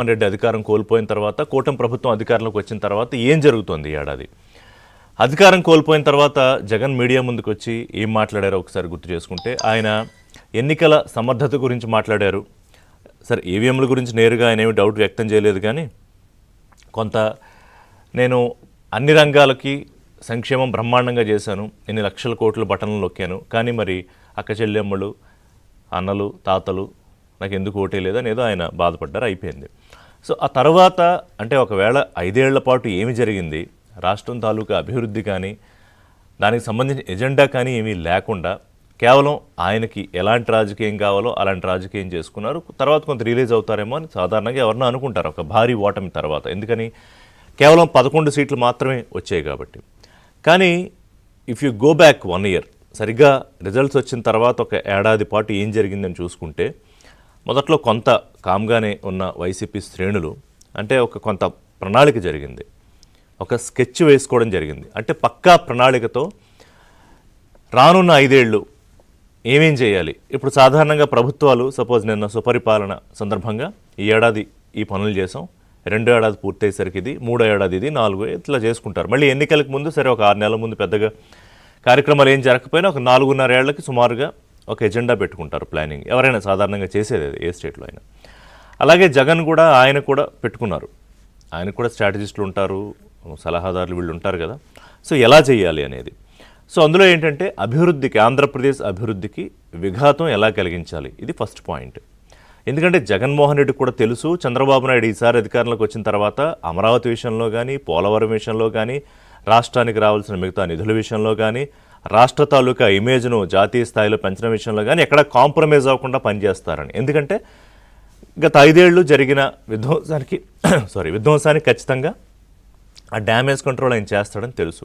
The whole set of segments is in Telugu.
రెడ్డి అధికారం కోల్పోయిన తర్వాత కూటమి ప్రభుత్వం అధికారంలోకి వచ్చిన తర్వాత ఏం జరుగుతోంది ఈ ఏడాది? అధికారం కోల్పోయిన తర్వాత జగన్ మీడియా ముందుకు వచ్చి ఏం మాట్లాడారో ఒకసారి గుర్తు చేసుకుంటే, ఆయన ఎన్నికల సమర్థత గురించి మాట్లాడారు. సరే, ఈవీఎంల గురించి నేరుగా ఆయన ఏమి డౌట్ వ్యక్తం చేయలేదు, కానీ కొంత నేను అన్ని రంగాలకి సంక్షేమం బ్రహ్మాండంగా చేశాను, ఎన్ని లక్షల కోట్ల బటన్లు నొక్కాను, కానీ మరి అక్క చెల్లెమ్మలు, అన్నలు, తాతలు నాకు ఎందుకు ఓటే లేదని ఏదో ఆయన బాధపడ్డారు, అయిపోయింది. సో ఆ తర్వాత అంటే ఒకవేళ 5 ఏళ్ల పాటు ఏమి జరిగింది, రాష్ట్రం తాలూకా అభివృద్ధి కానీ దానికి సంబంధించిన ఎజెండా కానీ ఏమీ లేకుండా కేవలం ఆయనకి ఎలాంటి రాజకీయం కావాలో అలాంటి రాజకీయం చేసుకున్నారు. తర్వాత కొంత రిలీజ్ అవుతారేమో అని సాధారణంగా ఎవరన్నా అనుకుంటారు ఒక భారీ ఓటమి తర్వాత, ఎందుకని కేవలం 11 సీట్లు మాత్రమే వచ్చాయి కాబట్టి. కానీ if you go back 1 year, సరిగ్గా రిజల్ట్స్ వచ్చిన తర్వాత ఒక ఏడాది పాటు ఏం జరిగిందని చూసుకుంటే, మొదట్లో కొంత కామ్గానే ఉన్న వైసీపీ శ్రేణులు అంటే కొంత ప్రణాళిక జరిగింది, ఒక స్కెచ్ వేసుకోవడం జరిగింది. అంటే పక్కా ప్రణాళికతో రానున్న 5 ఏళ్ళు ఏమేం చేయాలి. ఇప్పుడు సాధారణంగా ప్రభుత్వాలు సపోజ్ నిన్న సుపరిపాలన సందర్భంగా ఈ ఏడాది ఈ పనులు చేసాం, 2వ ఏడాది పూర్తయ్యేసరికి ఇది, 3వ ఏడాది ఇది, 4 ఇట్లా చేసుకుంటారు. మళ్ళీ ఎన్నికలకు ముందు సరే ఒక 6 నెలల ముందు పెద్దగా కార్యక్రమాలు ఏం జరగకపోయినా ఒక 4.5 ఏళ్లకి సుమారుగా ఒక ఎజెండా పెట్టుకుంటారు, ప్లానింగ్. ఎవరైనా సాధారణంగా చేసేది ఏ స్టేట్లో అయినా. అలాగే జగన్ కూడా ఆయన కూడా పెట్టుకున్నారు, ఆయన కూడా స్ట్రాటజిస్టులు ఉంటారు, సలహాదారులు వీళ్ళు ఉంటారు కదా. సో ఎలా చేయాలి అనేది. సో అందులో ఏంటంటే అభివృద్ధికి, ఆంధ్రప్రదేశ్ అభివృద్ధికి విఘాతం ఎలా కలిగించాలి, ఇది ఫస్ట్ పాయింట్. ఎందుకంటే జగన్మోహన్ రెడ్డి కూడా తెలుసు, చంద్రబాబు నాయుడు ఈసారి అధికారంలోకి వచ్చిన తర్వాత అమరావతి విషయంలో కానీ, పోలవరం విషయంలో కానీ, రాష్ట్రానికి రావాల్సిన మిగతా నిధుల విషయంలో కానీ, రాష్ట్ర తాలూకా ఇమేజ్ను జాతీయ స్థాయిలో పెంచడం విషయంలో కానీ ఎక్కడ కాంప్రమైజ్ అవ్వకుండా పనిచేస్తారని. ఎందుకంటే గత 5 ఏళ్ళు జరిగిన విధ్వంసానికి ఖచ్చితంగా ఆ డ్యామేజ్ కంట్రోల్ ఆయన చేస్తాడని తెలుసు.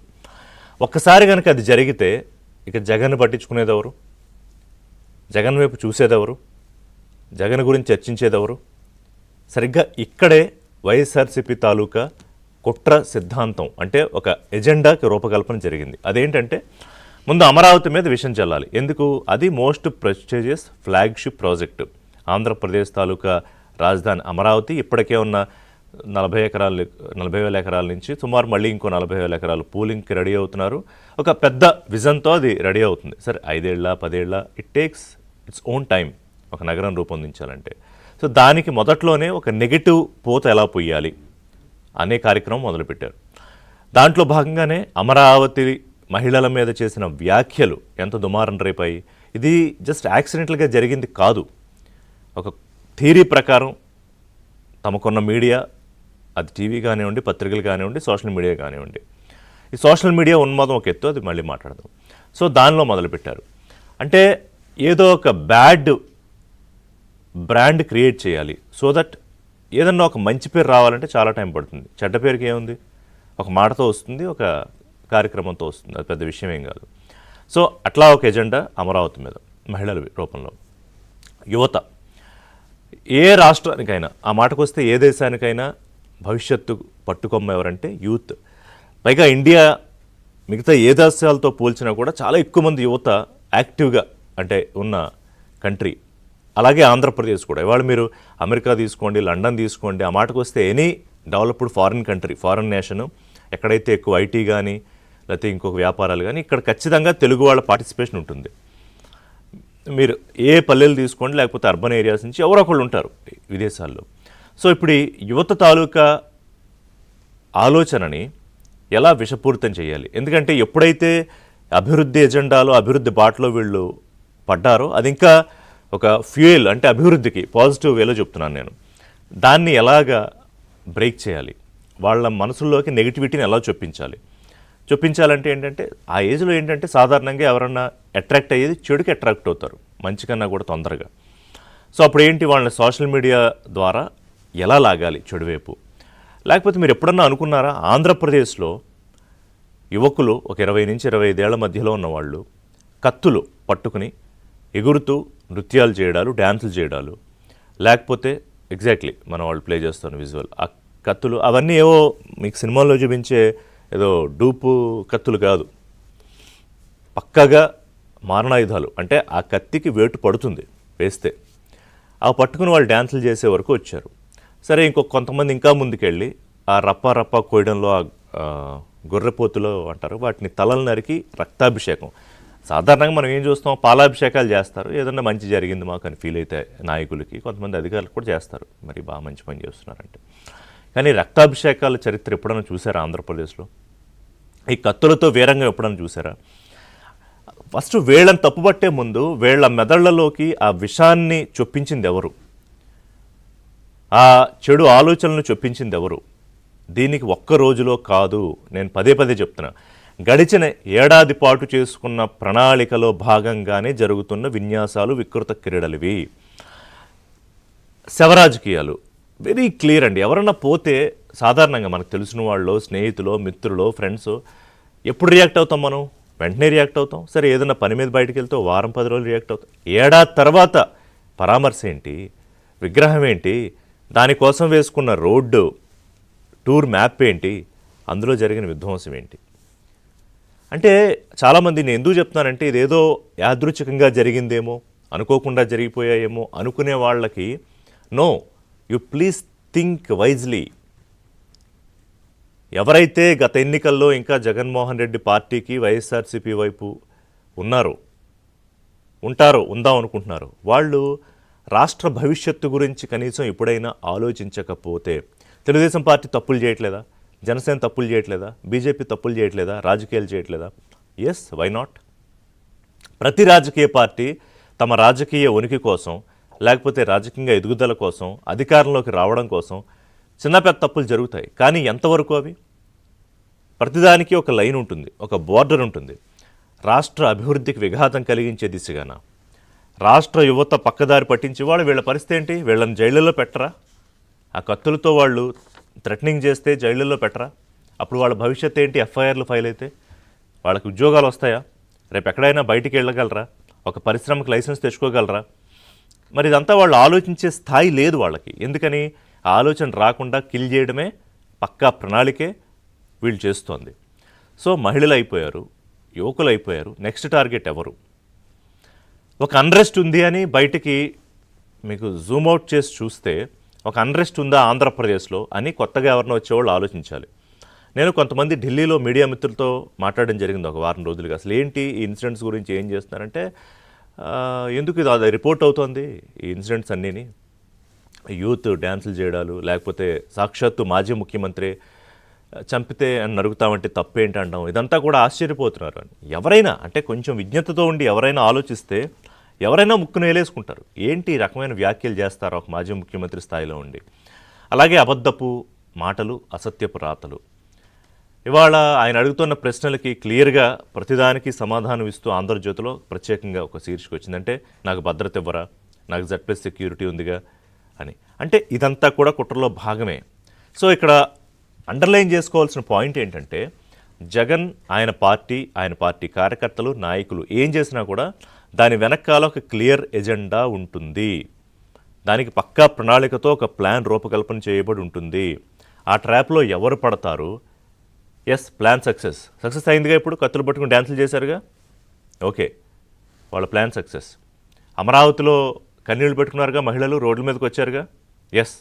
ఒక్కసారి కనుక అది జరిగితే ఇక జగన్ పట్టించుకునేది ఎవరు, జగన్ వైపు చూసేది ఎవరు, జగన్ గురించి చర్చించేది ఎవరు? సరిగ్గా ఇక్కడే వైఎస్ఆర్సీపీ తాలూకా కుట్ర సిద్ధాంతం అంటే ఒక ఎజెండాకి రూపకల్పన జరిగింది. అదేంటంటే ముందు అమరావతి మీద విషయం చెల్లాలి. ఎందుకు? అది most prestigious flagship project. Andhra Pradesh తాలూకా రాజధాని అమరావతి ఇప్పటికే ఉన్న 40,000 ఎకరాల నుంచి సుమారు మళ్ళీ ఇంకో 40,000 ఎకరాలు పూలింగ్కి రెడీ అవుతున్నారు. ఒక పెద్ద విజన్తో అది రెడీ అవుతుంది. సరే 5 ఏళ్ళ 10 ఏళ్ళ it takes its own time ఒక నగరం రూపొందించాలంటే. సో దానికి మొదట్లోనే ఒక నెగిటివ్ పోత ఎలా పొయ్యాలి అనే కార్యక్రమం మొదలుపెట్టారు. దాంట్లో భాగంగానే అమరావతి మహిళల మీద చేసిన వ్యాఖ్యలు ఎంత దుమారం రేపాయి. ఇది జస్ట్ యాక్సిడెంటల్గా జరిగింది కాదు. ఒక థియరీ ప్రకారం తమకున్న మీడియా, అది టీవీ కానివ్వండి, పత్రికలు కానివ్వండి, సోషల్ మీడియా కానివ్వండి, ఈ సోషల్ మీడియా ఉన్మాదం ఒక ఎత్తు, అది మళ్ళీ మాట్లాడదాం. సో దానిలో మొదలుపెట్టారు. అంటే ఏదో ఒక బ్యాడ్ బ్రాండ్ క్రియేట్ చేయాలి, సో దట్ ఏదన్నా ఒక మంచి పేరు రావాలంటే చాలా టైం పడుతుంది. చెడ్డ పేరుకి ఏముంది, ఒక మాటతో వస్తుంది, ఒక కార్యక్రమంతో వస్తుంది, అది పెద్ద విషయం ఏం కాదు. సో అట్లా ఒక ఎజెండా అమరావతి మీద మహిళల రూపంలో. యువత ఏ రాష్ట్రానికైనా, ఆ మాటకు వస్తే ఏ దేశానికైనా భవిష్యత్తు పట్టుకొమ్మ ఎవరంటే యూత్. పైగా ఇండియా మిగతా ఏ దేశాలతో పోల్చినా కూడా చాలా ఎక్కువ మంది యువత యాక్టివ్గా అంటే ఉన్న కంట్రీ. అలాగే ఆంధ్రప్రదేశ్ కూడా. ఇవాళ మీరు అమెరికా తీసుకోండి, లండన్ తీసుకోండి, ఆ మాటకు వస్తే any developed foreign country, foreign nation ఎక్కడైతే ఎక్కువ ఐటీ కానీ లేకపోతే ఇంకొక వ్యాపారాలు కానీ, ఇక్కడ ఖచ్చితంగా తెలుగు వాళ్ళ పార్టిసిపేషన్ ఉంటుంది. మీరు ఏ పల్లెలు తీసుకోండి, లేకపోతే అర్బన్ ఏరియాస్ నుంచి ఎవరో ఒకళ్ళు ఉంటారు విదేశాల్లో. సో ఇప్పుడు ఈ యువత తాలూకా ఆలోచనని ఎలా విషపూరితం చేయాలి? ఎందుకంటే ఎప్పుడైతే అభివృద్ధి ఎజెండాలో, అభివృద్ధి బాటలో వీళ్ళు పడ్డారో, అది ఇంకా ఒక ఫ్యూయల్ అంటే అభివృద్ధికి పాజిటివ్ వేలో చెప్తున్నాను నేను. దాన్ని ఎలాగా బ్రేక్ చేయాలి, వాళ్ళ మనసుల్లోకి నెగిటివిటీని ఎలా చొప్పించాలంటే ఏంటంటే, ఆ ఏజ్లో ఏంటంటే సాధారణంగా ఎవరన్నా అట్రాక్ట్ అయ్యేది చెడుకి అట్రాక్ట్ అవుతారు, మంచి కన్నా కూడా తొందరగా. సో అప్పుడు ఏంటి, వాళ్ళని సోషల్ మీడియా ద్వారా ఎలా లాగాలి చెడు వైపు? లేకపోతే మీరు ఎప్పుడన్నా అనుకున్నారా, ఆంధ్రప్రదేశ్లో యువకులు ఒక 20 నుంచి 25 ఏళ్ల మధ్యలో ఉన్నవాళ్ళు కత్తులు పట్టుకుని ఎగురుతూ నృత్యాలు చేయడాలు, డ్యాన్సులు చేయడాలు, లేకపోతే ఎగ్జాక్ట్లీ మన వాళ్ళు ప్లే చేస్తాను విజువల్, ఆ కత్తులు అవన్నీ ఏవో మీకు సినిమాల్లో చూపించే ఏదో డూపు కత్తులు కాదు, పక్కగా మారణాయుధాలు. అంటే ఆ కత్తికి వేటు పడుతుంది వేస్తే, ఆ పట్టుకుని వాళ్ళు డ్యాన్సులు చేసే వరకు వచ్చారు. సరే కొంతమంది ఇంకా ముందుకెళ్ళి ఆ రప్ప రప్ప కోయడంలో ఆ గొర్రెపోతులో అంటారు వాటిని తలలు నరికి రక్తాభిషేకం. సాధారణంగా మనం ఏం చూస్తాం, పాలాభిషేకాలు చేస్తారు, ఏదన్నా మంచి జరిగింది మాకు అని ఫీల్ అయితే నాయకులకి, కొంతమంది అధికారులు కూడా చేస్తారు, మరి బాగా మంచి పని చేస్తున్నారంటే. కానీ రక్తాభిషేకాల చరిత్ర ఎప్పుడైనా చూసారా ఆంధ్రప్రదేశ్లో? ఈ కత్తులతో వీరంగం ఎప్పుడైనా చూసారా? ఫస్ట్ వీళ్ళని తప్పుపట్టే ముందు వీళ్ళ మెదళ్లలోకి ఆ విషాన్ని చొప్పించింది ఎవరు? ఆ చెడు ఆలోచనలను చొప్పించింది ఎవరు? దీనికి ఒక్క రోజులో కాదు, నేను పదే పదే చెప్తున్నా, గడిచిన ఏడాది పాటు చేసుకున్న ప్రణాళికలో భాగంగానే జరుగుతున్న విన్యాసాలు, వికృత క్రీడలివి, శవరాజకీయాలు. వెరీ క్లియర్ అండి. ఎవరన్నా పోతే సాధారణంగా మనకు తెలిసిన వాళ్ళు, స్నేహితులు, మిత్రులు, ఫ్రెండ్స్ ఎప్పుడు రియాక్ట్ అవుతాం? మనం వెంటనే రియాక్ట్ అవుతాం. సరే ఏదైనా పని మీద బయటకు వెళ్తే వారం 10 రోజులు రియాక్ట్ అవుతాం. ఏడాది తర్వాత పరామర్శ ఏంటి, విగ్రహం ఏంటి, దానికోసం వేసుకున్న రోడ్డు టూర్ మ్యాప్ ఏంటి, అందులో జరిగిన విధ్వంసం ఏంటి? అంటే చాలామంది నేను ఎందుకు చెప్తున్నానంటే ఇదేదో యాదృచ్ఛికంగా జరిగిందేమో, అనుకోకుండా జరిగిపోయాయేమో అనుకునే వాళ్ళకి no, you please think wisely. ఎవరైతే గత ఎన్నికల్లో ఇంకా జగన్మోహన్ రెడ్డి పార్టీకి, వైఎస్ఆర్సీపీ వైపు ఉందాం అనుకుంటున్నారు, వాళ్ళు రాష్ట్ర భవిష్యత్తు గురించి కనీసం ఎప్పుడైనా ఆలోచించకపోతే, తెలుగుదేశం పార్టీ తప్పులు చేయట్లేదా? జనసేన తప్పులు చేయట్లేదా? బీజేపీ తప్పులు చేయట్లేదా? రాజకీయాలు చేయట్లేదా? Yes, why not? ప్రతి రాజకీయ పార్టీ తమ రాజకీయ ఉనికి కోసం, లేకపోతే రాజకీయంగా ఎదుగుదల కోసం, అధికారంలోకి రావడం కోసం చిన్న పెద్ద తప్పులు జరుగుతాయి. కానీ ఎంతవరకు అవి? ప్రతిదానికి ఒక లైన్ ఉంటుంది, ఒక బోర్డర్ ఉంటుంది. రాష్ట్ర అభివృద్ధికి విఘాతం కలిగించే దిశగాన రాష్ట్ర యువత పక్కదారి పట్టించి వీళ్ళ పరిస్థితి ఏంటి? వీళ్ళని జైళ్ళల్లో పెట్టరా? ఆ కత్తులతో వాళ్ళు థ్రెటనింగ్ చేస్తే జైళ్ళల్లో పెట్టరా? అప్పుడు వాళ్ళ భవిష్యత్తు ఏంటి? ఎఫ్ఐఆర్లు ఫైల్ అయితే వాళ్ళకి ఉద్యోగాలు వస్తాయా? రేపు ఎక్కడైనా బయటికి వెళ్ళగలరా? ఒక పరిశ్రమకు లైసెన్స్ తెచ్చుకోగలరా? మరి ఇదంతా వాళ్ళు ఆలోచించే స్థాయి లేదు వాళ్ళకి. ఎందుకని? ఆ ఆలోచన రాకుండా కిల్ చేయడమే పక్కా ప్రణాళికే వీళ్ళు చేస్తోంది. సో మహిళలు అయిపోయారు, యువకులు అయిపోయారు. నెక్స్ట్ టార్గెట్ ఎవరు? ఒక అన్రెస్ట్ ఉంది అని బయటికి మీకు జూమ్ అవుట్ చేసి చూస్తే ఒక అన్రెస్ట్ ఉందా ఆంధ్రప్రదేశ్లో అని కొత్తగా ఎవరినో వచ్చేవాళ్ళు ఆలోచించాలి. నేను కొంతమంది ఢిల్లీలో మీడియా మిత్రులతో మాట్లాడడం జరిగింది ఒక వారం రోజులుగా. అసలు ఏంటి ఈ ఇన్సిడెంట్స్ గురించి ఏం చేస్తున్నారంటే, ఎందుకు ఇది అది రిపోర్ట్ అవుతోంది ఈ ఇన్సిడెంట్స్ అన్నీని, యూత్ డ్యాన్సులు చేయడాలు, లేకపోతే సాక్షాత్తు మాజీ ముఖ్యమంత్రి చంపితే అని నరుగుతామంటే తప్పేంటి అంటాం, ఇదంతా కూడా ఆశ్చర్యపోతున్నారు. ఎవరైనా అంటే కొంచెం విజ్ఞతతో ఉండి ఎవరైనా ఆలోచిస్తే ఎవరైనా ముక్కును వేలేసుకుంటారు. ఏంటి ఈ రకమైన వ్యాఖ్యలు చేస్తారో ఒక మాజీ ముఖ్యమంత్రి స్థాయిలో ఉండి? అలాగే అబద్ధపు మాటలు, అసత్యపు రాతలు. ఇవాళ ఆయన అడుగుతున్న ప్రశ్నలకి క్లియర్గా ప్రతిదానికి సమాధానం ఇస్తూ ఆంధ్రజ్యోతిలో ప్రత్యేకంగా ఒక శీర్షిక వచ్చిందంటే, నాకు భద్రత ఇవ్వరా, నాకు Z+ సెక్యూరిటీ ఉందిగా అని. అంటే ఇదంతా కూడా కుట్రలో భాగమే. సో ఇక్కడ అండర్లైన్ చేసుకోవాల్సిన పాయింట్ ఏంటంటే, జగన్, ఆయన పార్టీ కార్యకర్తలు, నాయకులు ఏం చేసినా కూడా దాని వెనకాల ఒక క్లియర్ ఎజెండా ఉంటుంది. దానికి పక్కా ప్రణాళికతో ఒక ప్లాన్ రూపకల్పన చేయబడి ఉంటుంది. ఆ ట్రాప్లో ఎవరు పడతారు? ఎస్, ప్లాన్ సక్సెస్ అయిందిగా. ఇప్పుడు కత్తులు పట్టుకుని డ్యాన్సులు చేశారుగా, ఓకే, వాళ్ళ ప్లాన్ సక్సెస్. అమరావతిలో కన్నీళ్లు పెట్టుకున్నారుగా మహిళలు, రోడ్ల మీదకి వచ్చారుగా, ఎస్,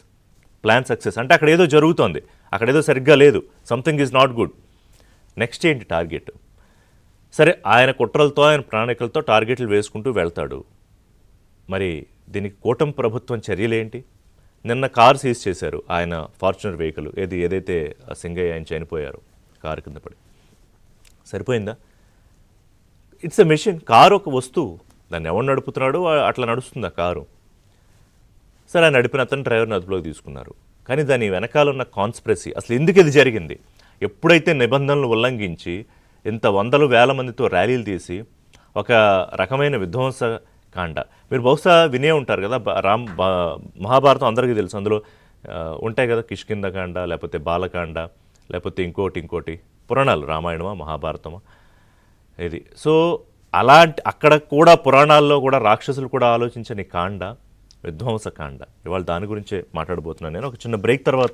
ప్లాన్ సక్సెస్. అంటే అక్కడ ఏదో జరుగుతోంది, అక్కడ ఏదో సరిగ్గా లేదు, something is not good. Next ఏంటి టార్గెట్? సరే, ఆయన కుట్రలతో, ఆయన ప్రణాళికలతో టార్గెట్లు వేసుకుంటూ వెళ్తాడు. మరి దీనికి కూటమి ప్రభుత్వం చర్యలేంటి? నిన్న కారు సీజ్ చేశారు, ఆయన ఫార్చునర్ వెహికల్, ఏదైతే సింగయ్య ఆయన చనిపోయారు కారు కింద పడి. సరిపోయిందా? It's a machine. కారు ఒక వస్తువు, దాన్ని ఎవరు నడుపుతున్నాడో అట్లా నడుస్తుంది ఆ కారు. సరే, నడిపిన అతను డ్రైవర్ని అదుపులోకి తీసుకున్నారు. కానీ దాని వెనకాల ఉన్న కాన్స్పిరసీ, అసలు ఎందుకు ఇది జరిగింది? ఎప్పుడైతే నిబంధనలు ఉల్లంఘించి ఇంత వందలు వేల మందితో ర్యాలీలు తీసి ఒక రకమైన విధ్వంసకాండ, మీరు బహుశా వినే ఉంటారు కదా, మహాభారతం అందరికీ తెలుసు, అందులో ఉంటాయి కదా కిష్కింధకాండ, లేకపోతే బాలకాండ, లేకపోతే ఇంకోటి పురాణాలు, రామాయణమా మహాభారతమా ఇది. సో అలాంటి అక్కడ కూడా పురాణాల్లో కూడా రాక్షసులు కూడా ఆలోచించని కాండ విధ్వంసకాండ. ఇవాళ దాని గురించే మాట్లాడబోతున్నాను నేను. ఒక చిన్న బ్రేక్ తర్వాత